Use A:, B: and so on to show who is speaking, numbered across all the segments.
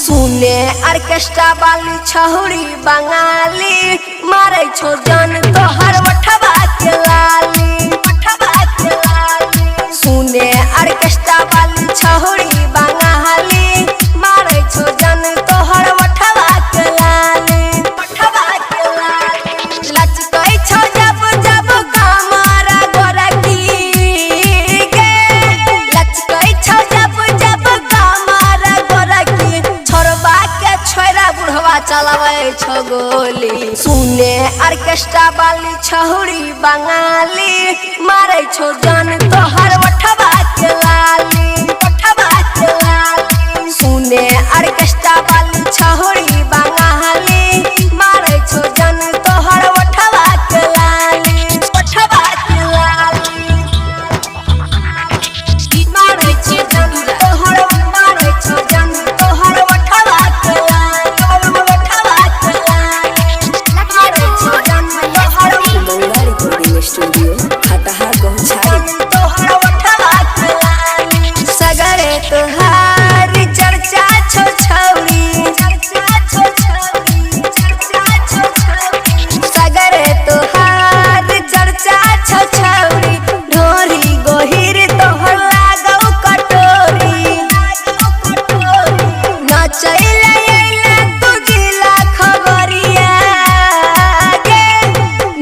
A: सुने ऑर्केस्ट्रा वाली छहुरी बंगाली मारे छो जन तोहर वठवा के लाली सुने ऑर्केस्ट्रा वाली छहुरी बंगाली मारे छो जन तोहर वठवा के लाली लचकै छो जब जब कमरा गोरकी गे लचकै छो जब जब कमरा गोरकी छोरबा के छोरा बुढ़वा चलावे छो गोली सुने ऑर्केस्ट्रा वाली छहुरी बंगाली मारे छो जन तोहर वठवा के लाली सुने ऑर्केस्ट्रा वाली छहुरी बंगाली मारे छो जन तोहर वठवा के लाली मारे छो जन तोहर मारे छो जन तोहर वठवा के लाली मारे छो जन तोहर
B: मंगला रिकॉर्डिंग स्टूडियो खटहा गौछारी
A: तोहर वठवा के लाली सगरे तोहार चर्चा छो छौरी सगरे तोहार चर्चा छो छौरी ढोरी गोहिर तोहर लागौ कटोरी नचैले अइले तू जिला खबरिया गे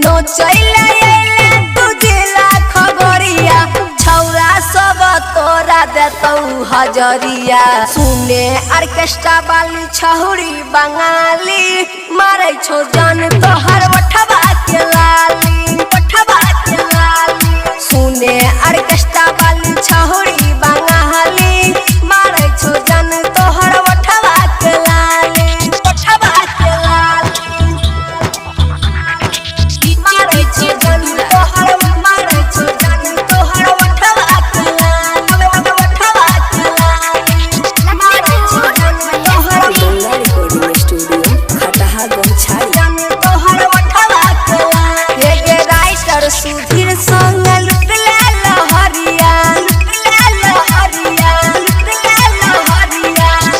A: नचैले अइले तू जिला खबरिया छौरा सब तोरा देतौ हजरिया सुने ऑर्केस्ट्रा वाली छहुरी बंगाली मारे छो जन तोहर वठवा के लाली सुने ऑर्केस्ट्रा वाली छहुरी बंगाली मारे छो जन तोहर वठवा के लाली मारे छो जन तोहर मारे छो जन तोहर वठवा के मारे छो जन तोहर
B: मंगला रिकॉर्डिंग स्टूडियो खटहा गौछारी
A: तोहर वठवा के हे गे राइटर सुधीर संग लुट ले लहरिया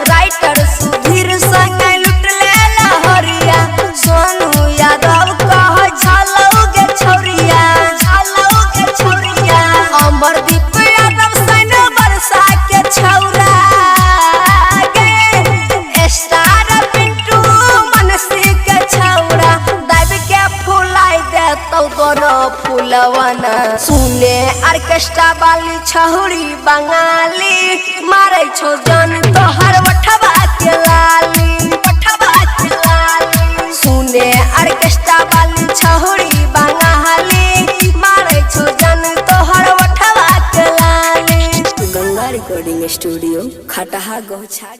A: राइटर सुधीर संग लुट ले लहरिया सोनू यादव कह छलौगे छौरिया अमरदीप यादव सन बरसा के छौरा गे स्टार पिंटू मनसी के छौरा दाब के फुलाई देतौ दोनों फुलवना सुने ऑर्केस्ट्रा वाली छहुरी बंगाली मारे छो जन तोहर वठवा के लाली सुने ऑर्केस्ट्रा वाली छहुरी बंगाली मारे छो जन तोहर वठवा के लाली
B: गंगा रिकॉर्डिंग स्टूडियो खटहा गौछारी।